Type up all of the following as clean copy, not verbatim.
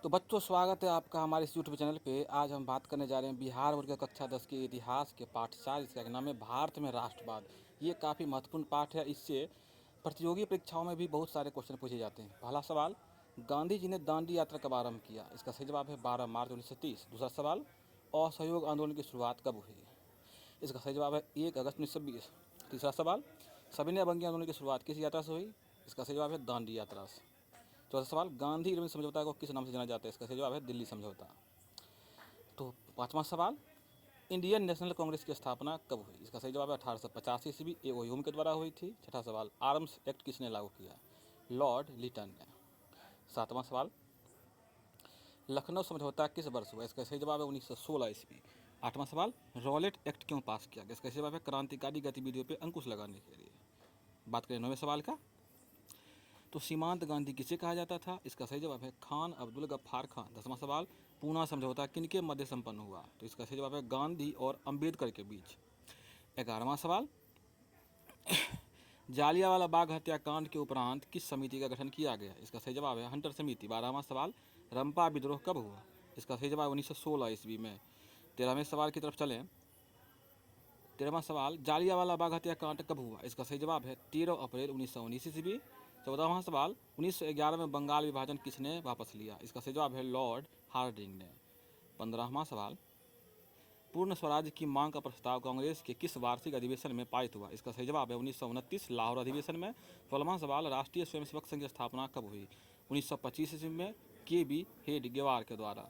तो बच्चों, स्वागत है आपका हमारे इस यूट्यूब चैनल पे। आज हम बात करने जा रहे हैं बिहार बोर्ड के कक्षा 10 के इतिहास के पाठ 4, इसका नाम है भारत में राष्ट्रवाद। ये काफ़ी महत्वपूर्ण पाठ है। इससे प्रतियोगी परीक्षाओं में भी बहुत सारे क्वेश्चन पूछे जाते हैं। पहला सवाल, गांधी जी ने दांडी यात्रा कब आरंभ किया? इसका सही जवाब है 12 मार्च 1930। दूसरा सवाल, असहयोग आंदोलन की शुरुआत कब हुई? इसका सही जवाब है 1 अगस्त 1920। तीसरा सवाल, सविनय अवज्ञा आंदोलन की शुरुआत किस यात्रा से हुई? इसका सही जवाब है दांडी यात्रा से। चौथा सवाल, गांधी इरविन समझौता को किस नाम से जाना जाता है? इसका सही जवाब है दिल्ली समझौता। तो पांचवा सवाल, इंडियन नेशनल कांग्रेस की स्थापना कब हुई? इसका सही जवाब है 1885 ईस्वी, एओ ह्यूम के द्वारा हुई थी। छठा सवाल, आर्म्स एक्ट किसने लागू किया? लॉर्ड लिटन ने। सातवां सवाल, लखनऊ समझौता किस वर्ष हुआ? इसका सही जवाब है 1916 ईस्वी। आठवां सवाल, रॉलेट एक्ट क्यों पास किया गया? इसका सही जवाब है क्रांतिकारी गतिविधियों पर अंकुश लगाने के लिए। बात करें नौवें सवाल का, तो सीमांत गांधी किसे कहा जाता था? इसका सही जवाब है खान अब्दुल गफ्फार खान। 10वां सवाल, पूना समझौता किनके मध्य संपन्न हुआ? तो इसका सही जवाब है गांधी और अंबेडकर के बीच। 11वां सवाल, जालियांवाला बाग हत्याकांड के उपरांत किस समिति का गठन किया गया? इसका सही जवाब है हंटर समिति। 12वां सवाल, रंपा विद्रोह कब हुआ? इसका सही जवाब 1916 ईस्वी में। 13वें सवाल की तरफ चलें। 13वां सवाल, जालियांवाला बाग हत्याकांड कब हुआ? इसका सही जवाब है 13 अप्रैल 1919 ईस्वी। 14वां सवाल, 1911 में बंगाल विभाजन किसने वापस लिया? इसका सही जवाब है लॉर्ड हार्डिंग ने। 15वां सवाल, पूर्ण स्वराज की मांग का प्रस्ताव कांग्रेस के किस वार्षिक अधिवेशन में पारित हुआ? इसका सही जवाब है 1929 लाहौर अधिवेशन में। 16वां सवाल, राष्ट्रीय स्वयंसेवक संघ की स्थापना कब हुई? 1925 ईस्वी में के.बी. हेडगेवार के द्वारा।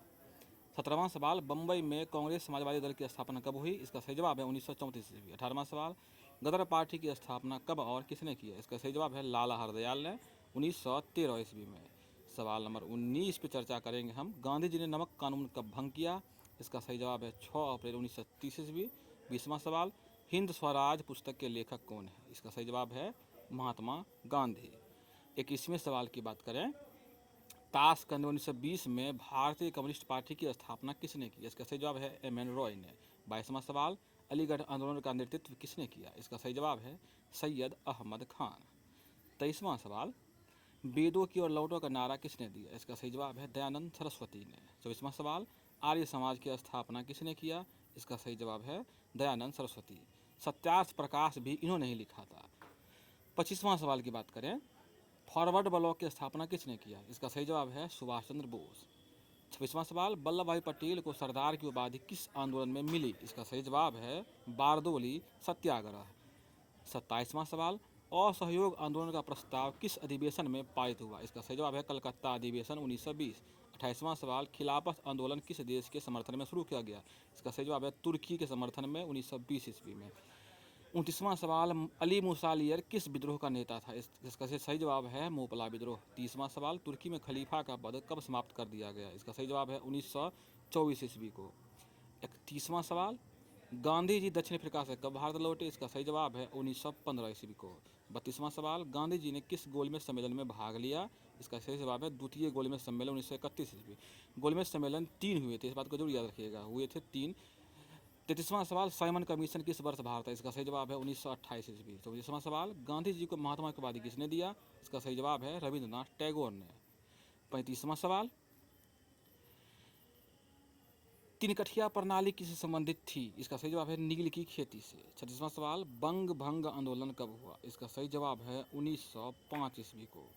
17वां सवाल, बम्बई में कांग्रेस समाजवादी दल की स्थापना कब हुई? इसका सही जवाब है 1934 ईस्वी। 18वां सवाल, गदर पार्टी की स्थापना कब और किसने की है? इसका सही जवाब है लाला हरदयाल ने 1913 ईस्वी में। सवाल नंबर 19 पे चर्चा करेंगे हम, गांधी जी ने नमक कानून कब भंग किया? इसका सही जवाब है 6 अप्रैल 1930 ईस्वी। 20वां सवाल, हिंद स्वराज पुस्तक के लेखक कौन है? इसका सही जवाब है महात्मा गांधी। 21वें सवाल की बात करें, ताशकंद 1920 में भारतीय कम्युनिस्ट पार्टी की स्थापना किसने की? इसका सही जवाब है एम.एन. रॉय ने। 22वां सवाल, अलीगढ़ आंदोलन का नेतृत्व किसने किया? इसका सही जवाब है सैयद अहमद खान। 23वां सवाल, वेदों की और लौटों का नारा किसने दिया? इसका सही जवाब है दयानंद सरस्वती ने। 24वां सवाल, आर्य समाज की स्थापना किसने किया? इसका सही जवाब है दयानंद सरस्वती। सत्यार्थ प्रकाश भी इन्होंने ही लिखा था। 25वां सवाल की बात करें, फॉरवर्ड ब्लॉक की स्थापना किसने किया? इसका सही जवाब है सुभाष चंद्र बोस। 26वां सवाल, वल्लभ भाई पटेल को सरदार की उपाधि किस आंदोलन में मिली? इसका सही जवाब है बारदोली सत्याग्रह। 27वां सवाल, असहयोग आंदोलन का प्रस्ताव किस अधिवेशन में पारित हुआ? इसका सही जवाब है कलकत्ता अधिवेशन 1920। 28वां सवाल, खिलाफत आंदोलन किस देश के समर्थन में शुरू किया गया? इसका सही जवाब है तुर्की के समर्थन में 1920 ईस्वी में। 29वां सवाल, अली मुसालियर किस विद्रोह का नेता था? इसका सही जवाब है मोपला विद्रोह। 30वां सवाल, तुर्की में खलीफा का पद कब समाप्त कर दिया गया? इसका सही जवाब है 1924 ईस्वी को। 31वां सवाल, गांधी जी दक्षिण अफ्रीका से कब भारत लौटे? इसका सही जवाब है 1915 ईस्वी को। 32वां सवाल, गांधी जी ने किस गोलमेज सम्मेलन में भाग लिया? इसका सही जवाब है द्वितीय गोलमेज सम्मेलन 1931 ईस्वी। गोलमेज सम्मेलन 3 हुए थे, इस बात को जरूर याद रखिएगा, हुए थे 3। 33वां सवाल, साइमन कमीशन किस वर्ष भारत है? इसका सही जवाब है 1928 ईस्वी। 34वां सवाल, गांधी जी को महात्मा की उपाधि किसने दिया? इसका सही जवाब है रविंद्रनाथ टैगोर ने। 35वां सवाल, तिनकठिया प्रणाली किससे संबंधित थी? इसका सही जवाब है नील की खेती से। 36वां सवाल, बंग भंग आंदोलन कब हुआ? इसका सही जवाब है 1905 ईस्वी को।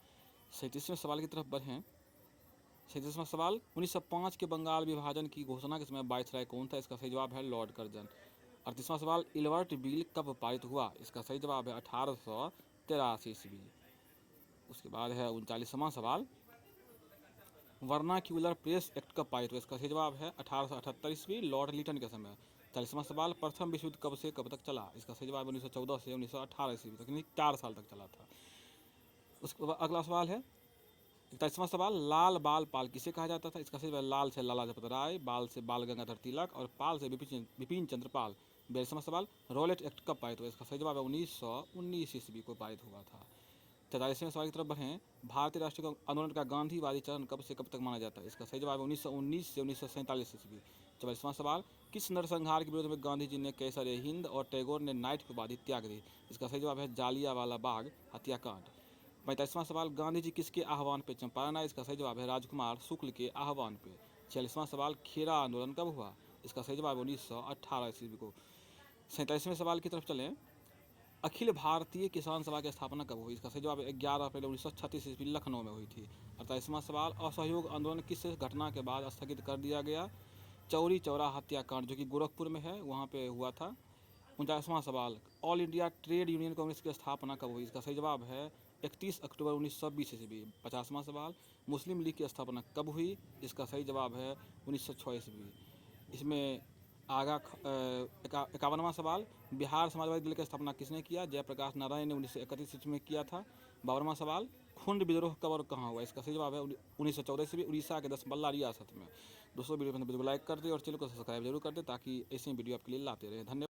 37वें सवाल की तरफ बढ़ें। 37वां सवाल, 1905 के बंगाल विभाजन की घोषणा के समय वायसराय कौन था? इसका सही जवाब है लॉर्ड कर्जन। 38वां सवाल, इलवर्ट बिल कब पारित हुआ? इसका सही जवाब है 1883 ईस्वी। उसके बाद है 39वां सवाल, वर्नाक्यूलर प्रेस एक्ट कब पारित हुआ? इसका सही जवाब है 1878 ईस्वी, लॉर्ड लिटन के समय। 40वां सवाल, प्रथम विश्व युद्ध कब से कब तक चला? इसका सही जवाब 1914 से 1918 ईस्वी तक, यानी 4 साल तक चला था। उसके बाद अगला सवाल है 41वां सवाल, लाल बाल पाल किसे कहा जाता था? इसका सही जवाब लाल से लाला जपत राय, बाल से बाल गंगाधर तिलक और पाल से विपिन चंद्र पाल। 42वां सवाल, रॉलेट एक्ट कब पारित हुआ? इसका सही जवाब है 1919 ईस्वी को पारित हुआ था। 43वें सवाल की तरफ बढ़ें, भारतीय राष्ट्रीय आंदोलन का गांधीवादी चरण कब से कब तक माना जाता है? इसका सही जवाब है 1919 से 1947 ईस्वी। 44वां सवाल, किस नरसंहार के विरोध में गांधी जी ने कैसर हिंद और टैगोर ने नाइट की उपाधि त्याग दी? इसका सही जवाब है जालियांवाला बाग हत्याकांड। 45वां सवाल, गांधी जी किसके आह्वान पर चंपारण आए? इसका सही जवाब है राजकुमार शुक्ल के आह्वान पे। 46वां सवाल, खेरा आंदोलन कब हुआ? इसका सही जवाब 1918 ईस्वी को। 47वें सवाल की तरफ चलें, अखिल भारतीय किसान सभा की स्थापना कब हुई? इसका सही जवाब 11 अप्रैल 1936 ईस्वी लखनऊ में हुई थी। 48वां सवाल, असहयोग आंदोलन किस घटना के बाद स्थगित कर दिया गया? चौरी चौरा हत्याकांड, जो कि गोरखपुर में है, वहाँ पे हुआ था। 49वां सवाल, all India trade union Congress की स्थापना कब हुई? इसका सही जवाब है 31 अक्टूबर 1920 ईस्वी। 50वां सवाल, मुस्लिम लीग की स्थापना कब हुई? इसका सही जवाब है 1906 ईस्वी। इसमें आगा 51वां सवाल, बिहार समाजवादी दल की स्थापना किसने किया? जयप्रकाश नारायण ने 1931 ईस्वी में किया था। 52वां सवाल, खुंड विद्रोह कब और कहाँ हुआ? इसका सही जवाब है 1914 ईस्वी उड़ीसा के दसबल्ला रियासत में। दोस्तों वीडियो को लाइक कर दे और चैनल को सब्सक्राइब जरूर कर दे ताकि ऐसे वीडियो आपके लिए लाते रहे। धन्यवाद।